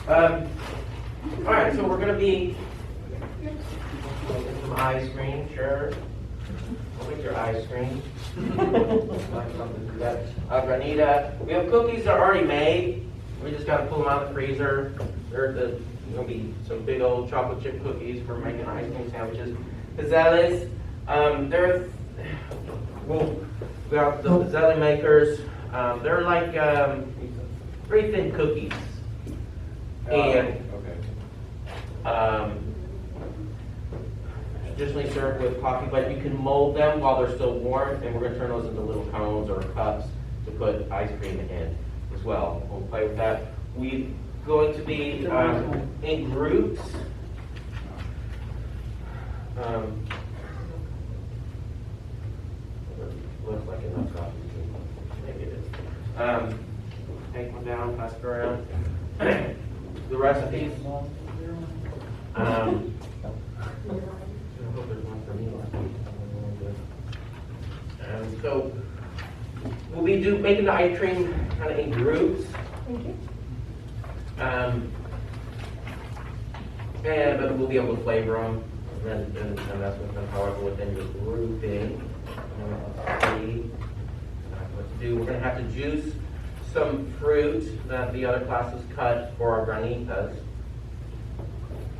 All right, so we're going to be making some ice cream, sure. We'll make your ice cream. Like something to do that. Granita, we have cookies that are already made. We just got to pull them out of the freezer. They're going to be some big old chocolate chip cookies for making ice cream sandwiches. Pizzelles, we got the pizzelle makers. They're like very thin cookies. And traditionally served with coffee, but you can mold them while they're still warm, and we're going to turn those into little cones or cups to put ice cream in as well. We'll play with that. We're going to be in groups. Looks like enough coffee. Maybe it is. Take one down, pass it around. The recipes. I hope there's one for me. So we'll be making the ice cream kind of in groups. But we'll be able to flavor them and that's with them. However, within your grouping, let's see what to do. We're going to have to juice some fruit that the other classes cut for our granitas.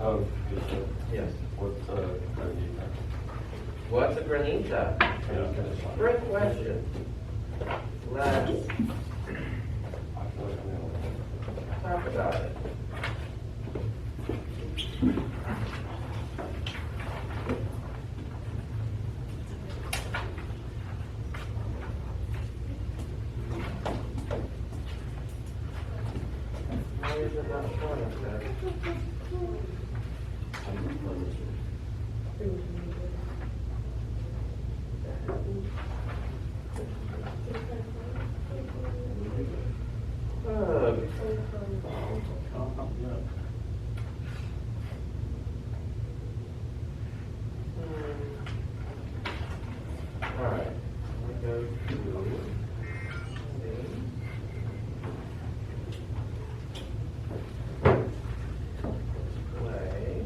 Oh, Yes. what's a granita? What's a granita? Great question. Let's talk about it. Why is it not showing us that? All right. We go to play.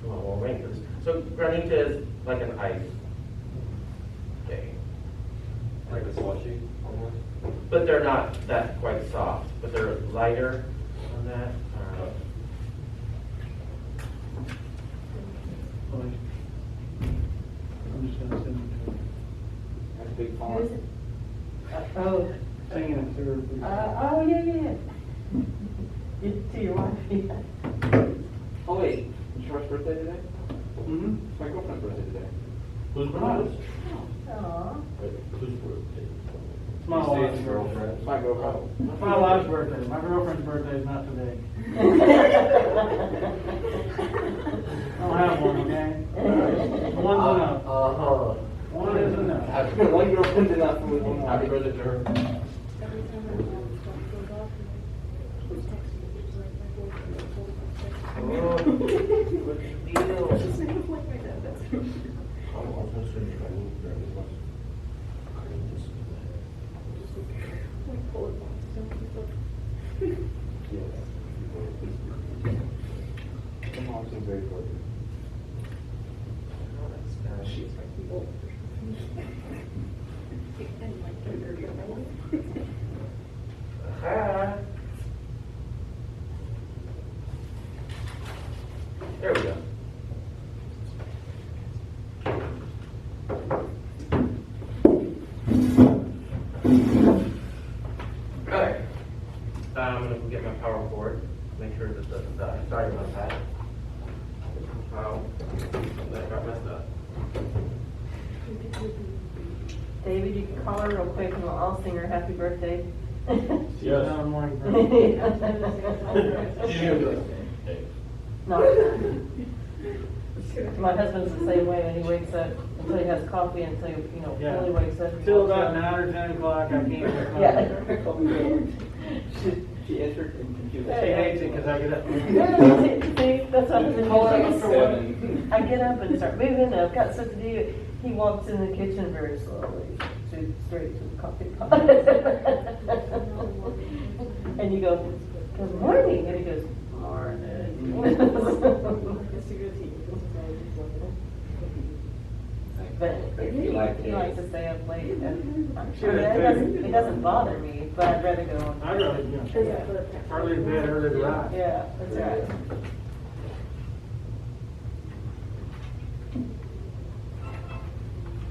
We'll rank this. So granita is like an ice. Okay. Like a slushy, almost? But they're not that quite soft, but they're lighter on that. I'm just gonna send it to her. That's a big Who font. is it? Oh, Singing it to her. oh, yeah. To your wife, yeah. Oh wait, it's Charles' birthday today? Mm-hmm. It's my girlfriend's birthday today. Who's brothers? Aw. Who's birthday? It's my You say wife's it's birthday. girlfriend. It's my girlfriend. It's my wife's birthday. My girlfriend's birthday is not today. I don't have one, okay? One's enough. One is enough. One girlfriend did not fool me. Happy birthday to her. Every time I goes off, he's texting me. He's like, my boyfriend told me to text Oh, me. what's the deal? Just like, like my dad, that's what like, pull it off. Don't keep up. My mom's been very good. She's And like, you're going There we go. Okay. I'm going to go get my power cord, make sure that the Sorry about that. That got messed up. David, you can call her real quick and I'll sing her happy birthday. Yes. I'm like, No. My husband's the same way when he wakes up, until he has coffee, until, Yeah. fully wakes up. till about 9 or 10 o'clock, I can't get my. Yeah. She entered and she was She hates it because I get up. See, that's what I'm Like saying. 7. I get up and start moving, I've got stuff to do. He walks in the kitchen very slowly, straight to the coffee pot. And you go, good morning, and he goes, morning. But he likes to stay up late, and I'm sure it doesn't bother me, but I'd rather go on. I really, early to bed, early to rise. Yeah, that's right.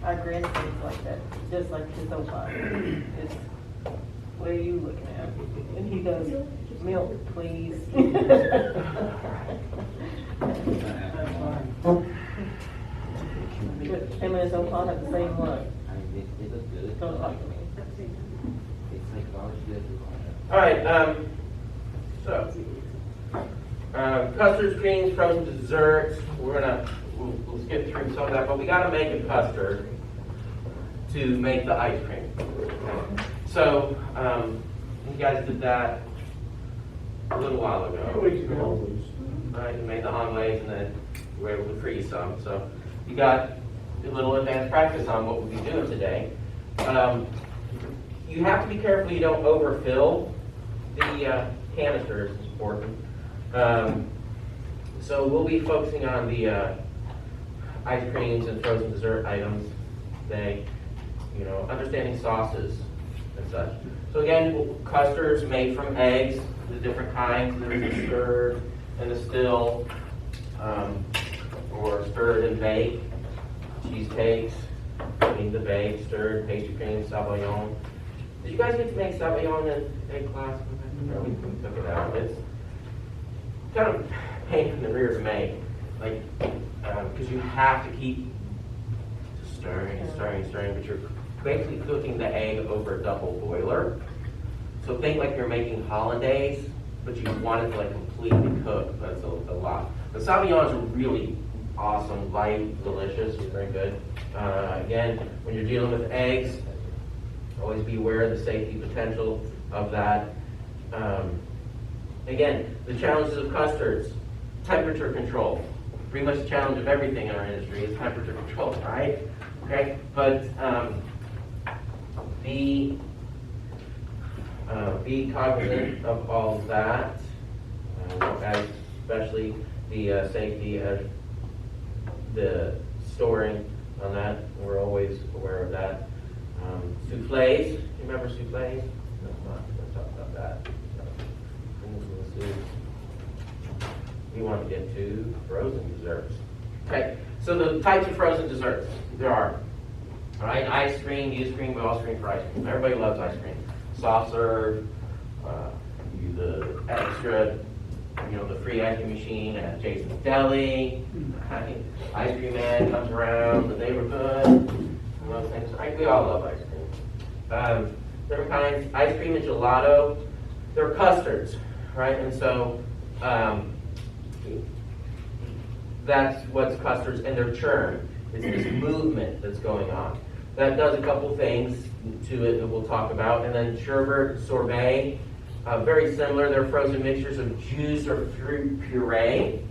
Our grandson's like that, just like his old father. It's, what are you looking at? And he goes, milk, please. That's fine. Him and his old father have the same look. It looks good. Don't talk to me. It's like large good. All right, custards, creams, frozen desserts. We'll skip through some of that, but we got to make a custard to make the ice cream. So, you guys did that a little while ago. Right, you made the omelettes and then you were able to freeze some. So, you got a little advanced practice on what we'll be doing today. You have to be careful you don't overfill the canisters. It's important. So we'll be focusing on the ice creams and frozen dessert items today. Understanding sauces and such. So again, custards made from eggs, the different kinds. There's the stirred and the still, or stirred and baked. Cheesecakes, the baked, stirred, pastry cream, sabayon. Did you guys get to make sabayon in egg class? No, we took it out. It's kind of pain in the rear to make, because you have to keep stirring, but you're basically cooking the egg over a double boiler. So think like you're making hollandaise, but you want it to completely cook. That's a lot. The sabayons are really awesome, light, delicious, very good. Again, when you're dealing with eggs, always be aware of the safety potential of that. Again, the challenges of custards, temperature control. Pretty much the challenge of everything in our industry is temperature control, right? Okay, but be cognizant of all of that, especially the safety of the storing on that. We're always aware of that. Souffles, you remember souffles? No, let's talk about that. We want to get to frozen desserts. Okay, so the types of frozen desserts there are. All right, ice cream, used cream, we all screen for ice cream. Everybody loves ice cream. Soft serve, the extra, the free ice cream machine at Jason's Deli. Ice cream man comes around, the neighborhood, and those things. Right? We all love ice cream. Different kinds, ice cream and gelato. They're custards, right? And so that's what's custards, and they're churned. It's this movement that's going on. That does a couple things to it that we'll talk about. And then sherbet, sorbet, very similar. They're frozen mixtures of juice or fruit puree.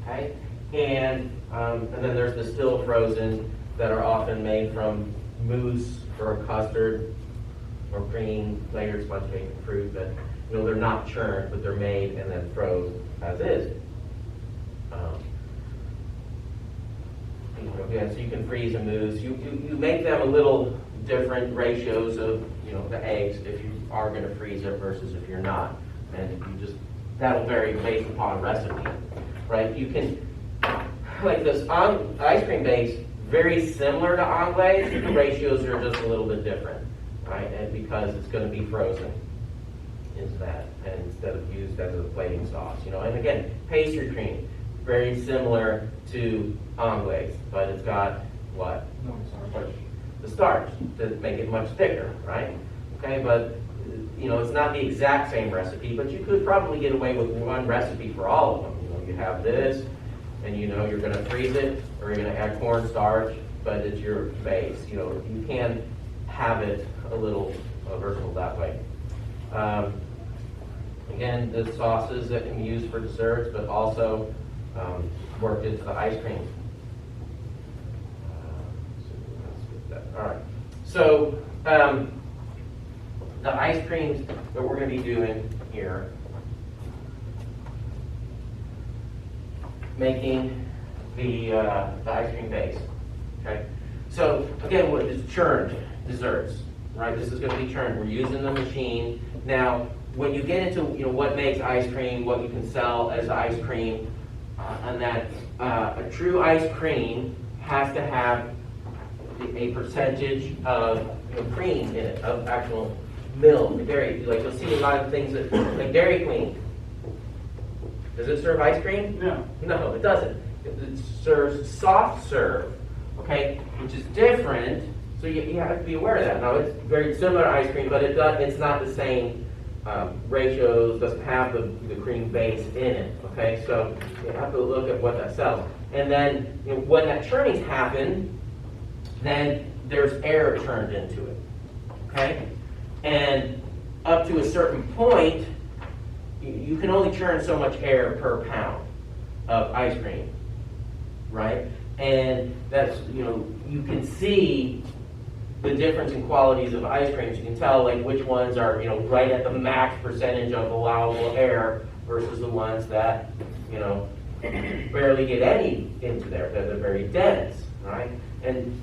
Okay, and then there's the still frozen that are often made from mousse or custard or cream, layered sponge cake and fruit. But they're not churned, but they're made and then frozen as is. So you can freeze a mousse. You make them a little different ratios of the eggs if you are going to freeze it versus if you're not, and that'll vary based upon recipe, right? You can this ice cream base very similar to anglaise. The ratios are just a little bit different, right? And because it's going to be frozen. is that, and instead of used as a plating sauce, you know. And again, pastry cream, very similar to anglaise, but it's got what? No, sorry. The starch to make it much thicker, right? Okay, but you know, it's not the exact same recipe, but you could probably get away with one recipe for all of them. You know, you have this, and you know you're going to freeze it, or you're going to add cornstarch, but it's your base. You know, you can have it a little versatile that way. Again, the sauces that can be used for desserts, but also worked into the ice cream. All right. So the ice creams that we're going to be doing here, making the ice cream base. Okay. So again, what is churned desserts? Right. This is going to be churned. We're using the machine now. When you get into what makes ice cream, what you can sell as ice cream, and that a true ice cream has to have a percentage of cream in it, of actual milk, dairy. Like you'll see a lot of things that, like Dairy Queen. Does it serve ice cream? No. No, it doesn't. It serves soft serve, okay, which is different. So you have to be aware of that. Now it's very similar to ice cream, but it's not the same ratios. Doesn't have the cream base in it. Okay, so you have to look at what that sells. And then when that churning happens, then there's air turned into it. Okay, and up to a certain point, you can only churn so much air per pound of ice cream, right? And that's, you can see the difference in qualities of ice creams. You can tell like which ones are, right at the max percentage of allowable air versus the ones that, barely get any into there. They're very dense, right? And,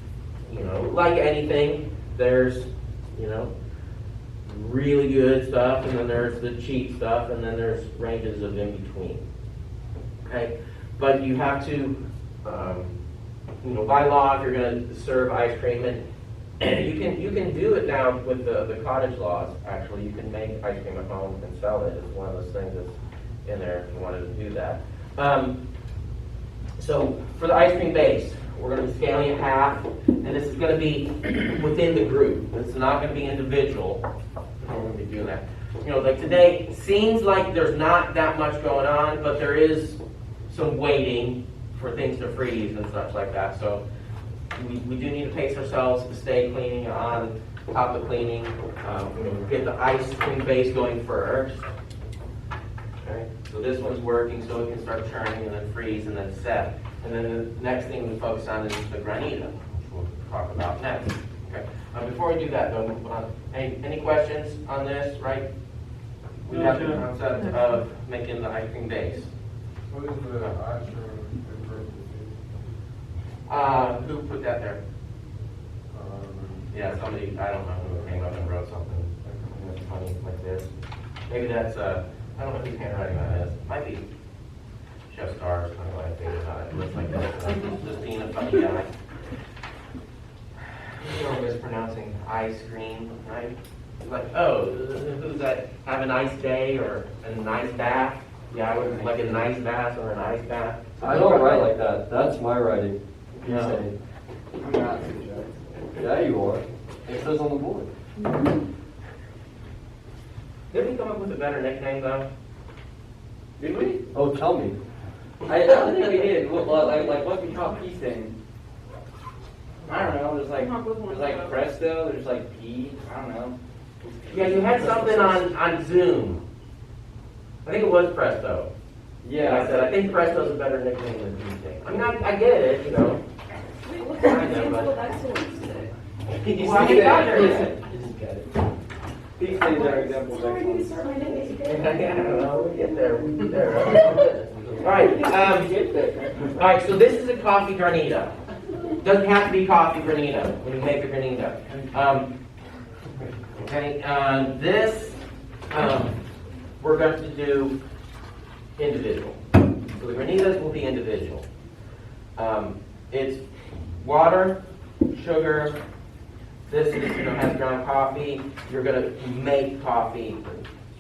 like anything, there's, really good stuff, and then there's the cheap stuff, and then there's ranges of in between. Okay, but you have to, by law, if you're going to serve ice cream, and you can do it now with the cottage laws. Actually, you can make ice cream at home and sell it. It's one of those things that's in there if you wanted to do that. So for the ice cream base, we're going to be scaling it half, and this is going to be within the group. It's not going to be individual. We're going to be doing that. Like today, seems like there's not that much going on, but there is some waiting for things to freeze and such like that. So we do need to pace ourselves to stay cleaning on top of cleaning. Get the ice cream base going first. Okay, so this one's working, so it can start churning and then freeze and then set. And then the next thing we focus on is the granita, which we'll talk about next. Okay. Before we do that, though, any questions on this? Right? We have the concept of making the ice cream base. What is the ice cream? Who put that there? Yeah, somebody, I don't know who came up and wrote something that's funny like this. Maybe that's, I don't know whose handwriting that is. Might be Chef Star's, kind of what I think about it. It looks like this. Just being a funny guy. You're mispronouncing ice cream, right? Like, oh, who's that? Have a nice day or a nice bath? Yeah, I would like a nice bath or an ice bath. I don't write like that. That's my writing. You're No. saying. I'm not Jeff. Yeah, you are. It says on the board. Did we come up with a better nickname though? Did we? Oh, tell me. I don't think we did. Like what we call pea stain. I don't know. There's like Presto. There's like pea. I don't know. Yeah, you had something on Zoom. I think it was Presto. And I said, I think Presto's a better nickname than Tuesday. I mean, I get it, Wait, what I kind of know, example but- of excellence today? Well, he got there yet. These things are examples of Sorry, you excellence. start my name. Yeah, we'll get there. We'll get there. All right. All right. So this is a coffee granita. Doesn't have to be coffee granita when you make a granita. Okay. This we're going to do individual. So the granitas will be individual. It's water, sugar. This is, has ground coffee. You're going to make coffee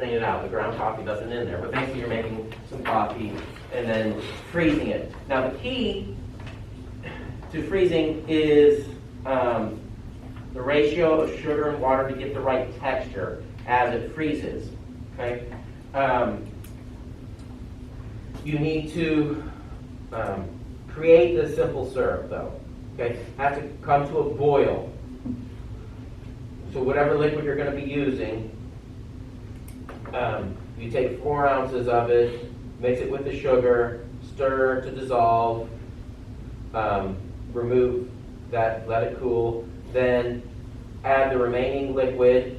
strain it out. The ground coffee doesn't in there, but basically you're making some coffee and then freezing it. Now the key to freezing is the ratio of sugar and water to get the right texture as it freezes. Okay, you need to create the simple syrup though. Okay, it has to come to a boil. So whatever liquid you're going to be using, you take 4 ounces of it, mix it with the sugar, stir to dissolve, remove that, let it cool, then add the remaining liquid,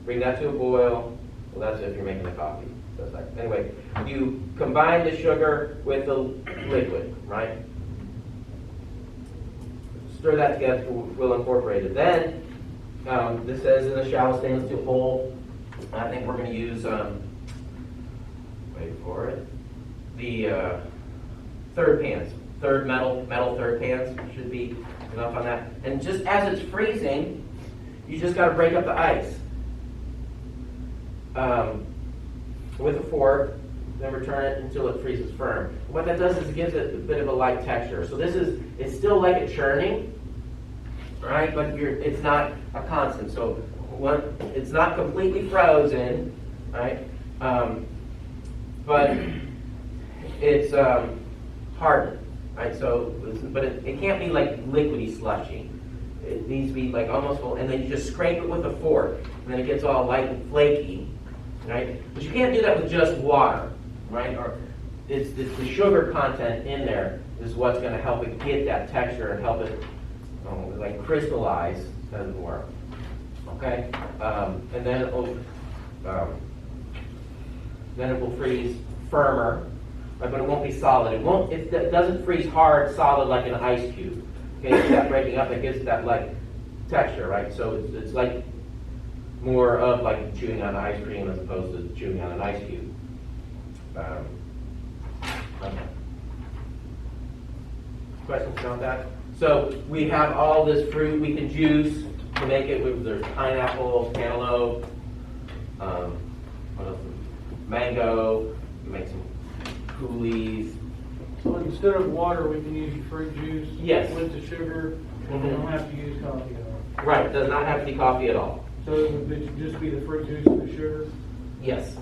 bring that to a boil. Well, that's if you're making the coffee. That's like, anyway, you combine the sugar with the liquid, right? Stir that together, we'll incorporate it. Then, this says in the shallow stainless steel bowl, I think we're going to use, wait for it, the third pans, metal third pans should be enough on that. And just as it's freezing, you just got to break up the ice with a fork, then return it until it freezes firm. What that does is it gives it a bit of a light texture. So it's still like a churning, right? But it's not a constant. So it's not completely frozen, right? But it's hardened, right? So, but it can't be like liquidy slushy. It needs to be like almost full, and then you just scrape it with a fork, and then it gets all light and flaky, right? But you can't do that with just water, right? Or it's the sugar content in there is what's going to help it get that texture and help it like crystallize, as it were. Okay, and then it will freeze firmer, right? But it won't be solid. It doesn't freeze hard, solid like an ice cube. Okay, it's that breaking up that gives it that like texture, right? So it's like more of like chewing on ice cream as opposed to chewing on an ice cube. Okay. Questions about that? So we have all this fruit we can juice to make it. There's pineapple, cantaloupe, what else? Mango. We make some coulis. So instead of water, we can use fruit juice. Yes. With the sugar, and we don't have to use coffee at all. Right. It does not have to be coffee at all. So it would just be the fruit juice and the sugar? Yes.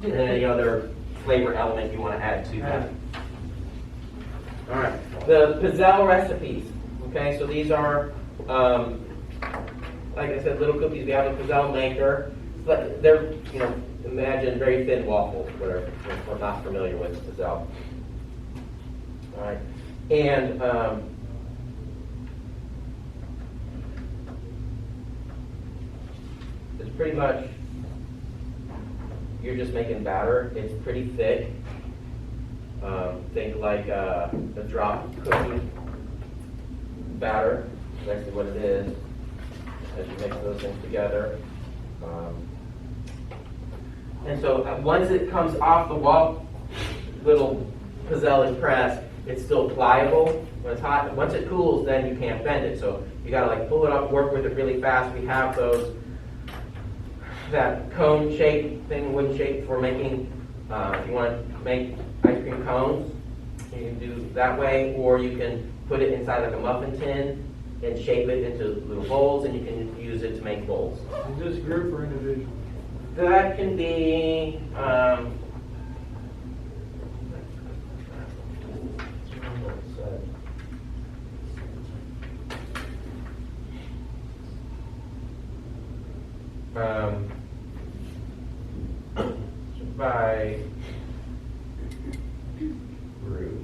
And then any other flavor element you want to add to that. All right. The Pizzelle recipes. Okay, so these are, like I said, little cookies. We have a Pizzelle maker. But they're, imagine very thin waffles, whatever, if we're not familiar with Pizzelle. All right. And it's pretty much, you're just making batter. It's pretty thick. Think like a drop cookie batter. That's actually what it is as you mix those things together. And so once it comes off the little Pizzelle press, it's still pliable when it's hot. Once it cools, then you can't bend it. So you got to like pull it up, work with it really fast. We have that cone shape thing, wood shape for making. If you want to make ice cream cones, you can do that way, or you can put it inside like a muffin tin and shape it into little bowls, and you can use it to make bowls. Is this group or individual? That can be, by group.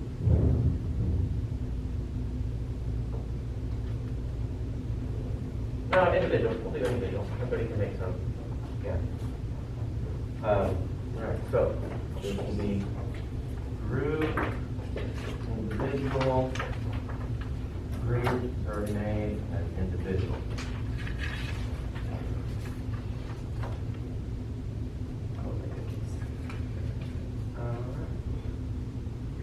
No, individual. We'll do individual. Everybody can make some. Yeah. All right. So it will be group, individual, group, already made, and individual.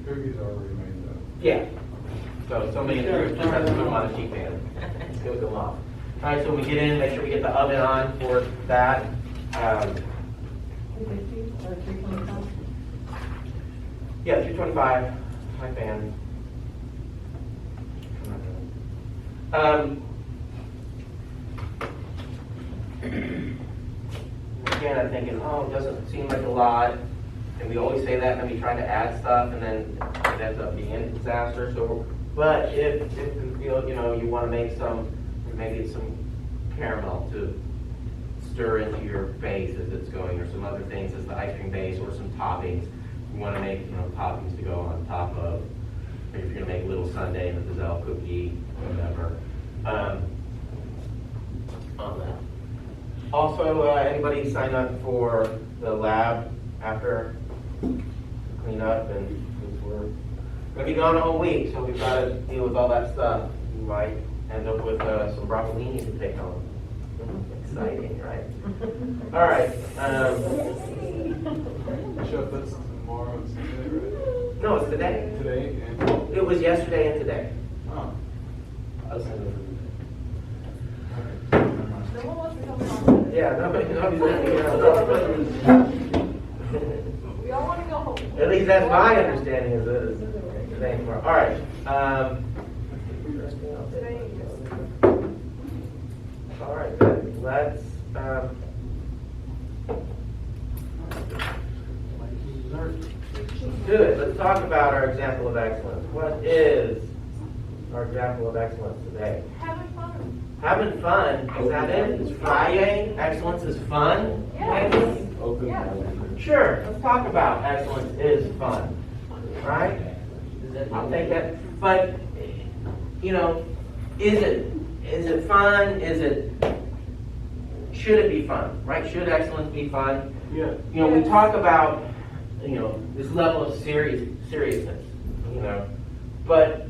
Cookies already made though. Yeah. So somebody in the group just has to put them on a sheet pan. Cook them off. All right, so when we get in, make sure we get the oven on for that. 250 or 325? Yeah, 225, my fan. Again, I'm thinking, oh, it doesn't seem like a lot. And we always say that, and then we try to add stuff, and then it ends up being a disaster. So, but if you feel, you want to make maybe some caramel to stir into your base as it's going, or some other things as the ice cream base, or some toppings. You want to make, toppings to go on top of. Maybe if you're gonna make a little sundae and a gazelle cookie, whatever. On that. Also, anybody sign up for the lab after clean up, and because we're gonna be gone a whole week, so we've got to deal with all that stuff. You might end up with some broccolini to take home. Exciting, right? All right. Chef, that's tomorrow and Sunday, right? No, it's today. Today and. It was yesterday and today. Oh. I was thinking Yeah, nobody's We all want to go home. At least that's my understanding of the thing tomorrow. All right. All right, good. Let's. Good. Let's talk about our example of excellence. What is our example of excellence today? Having fun. Having fun. Is that it? It's Friday. Excellence is fun. Yes. Maybe? open. Yeah. Sure. Let's talk about excellence is fun. Right? I'll take that. But is it fun? Should it be fun? Right? Should excellence be fun? Yeah. We talk about this level of seriousness, but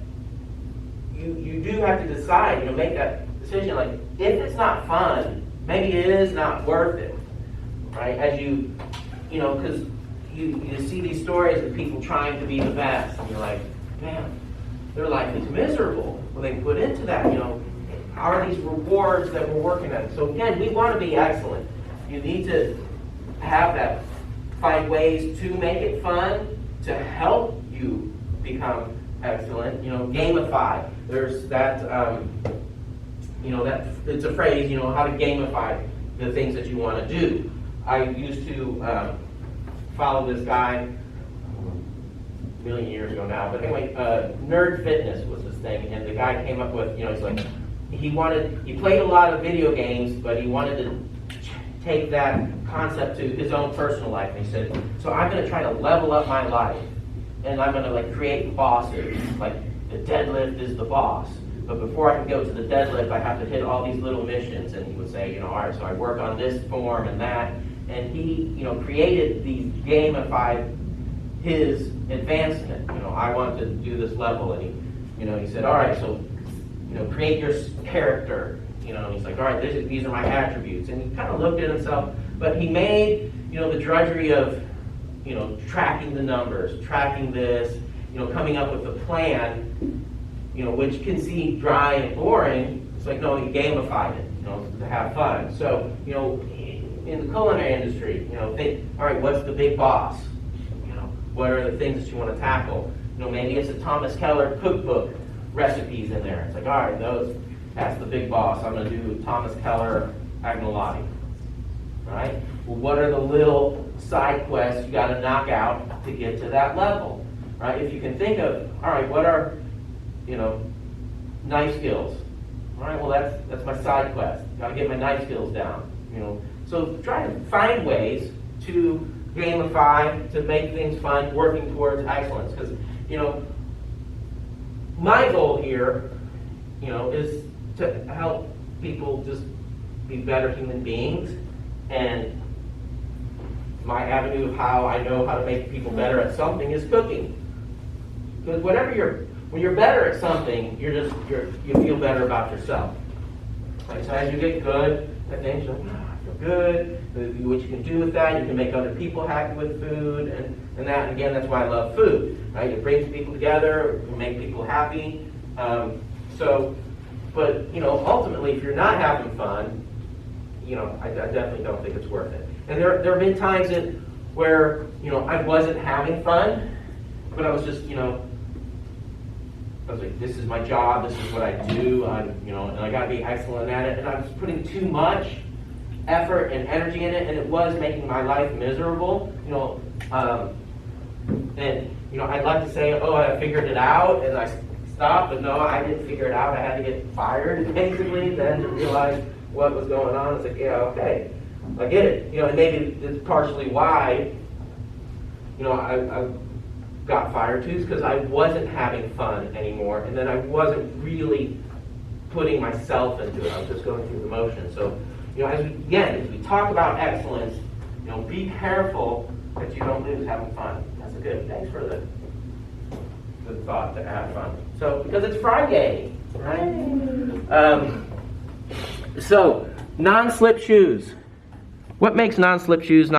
you do have to decide, make that decision. Like, if it's not fun, maybe it is not worth it, right? As because you see these stories of people trying to be the best, and you're like, man, their life is miserable. Well, they put into that, are these rewards that we're working at? So again, we want to be excellent. You need to have that. Find ways to make it fun, to help you become excellent. Gamify. There's that, that it's a phrase, how to gamify the things that you want to do. I used to follow this guy a million years ago now, but anyway, Nerd Fitness was his thing, and the guy came up with, he's like, he played a lot of video games, but he wanted to take that concept to his own personal life. And he said, so I'm going to try to level up my life, and I'm going to create bosses. Like the deadlift is the boss, but before I can go to the deadlift, I have to hit all these little missions. And he would say, all right, so I work on this form and that, and he, created these, gamified his advancement. I want to do this level, and he said, all right, so create your character. And he's like, all right, these are my attributes. And he kind of looked at himself, but he made, the drudgery of, tracking the numbers, tracking this, coming up with a plan, which can seem dry and boring. It's like, no, he gamified it, to have fun. So, in the culinary industry, think, all right, what's the big boss? What are the things that you want to tackle? Maybe it's a Thomas Keller cookbook recipes in there. It's like, all right, that's the big boss. I'm going to do Thomas Keller agnolotti. Right? Well, what are the little side quests you got to knock out to get to that level? Right? If you can think of, all right, what are, knife skills? All right, well, that's my side quest. Got to get my knife skills down. So try to find ways to gamify, to make things fun, working towards excellence. Because, my goal here, is to help people just be better human beings, and my avenue of how I know how to make people better at something is cooking. Because when you're better at something, you feel better about yourself. Right? So as you get good at things, you're like, I feel good. What you can do with that, you can make other people happy with food, and that. And again, that's why I love food. Right? It brings people together, it can make people happy. So But, ultimately, if you're not having fun, I definitely don't think it's worth it. And there have been times where, I wasn't having fun, but I was just, I was like, this is my job, this is what I do, and I gotta be excellent at it, and I was putting too much effort and energy in it, and it was making my life miserable, and, I'd like to say, oh, I figured it out, and I stopped, but no, I didn't figure it out, I had to get fired, basically, then to realize what was going on. It's like, yeah, okay, I get it, and maybe it's partially why, I got fired too, is because I wasn't having fun anymore, and then I wasn't really putting myself into it. I was just going through the motions. So, as we talk about excellence, be careful that you don't lose having fun. That's a good. Thanks for the thought to have fun. So, because it's Friday, right? So, non-slip shoes. What makes non-slip shoes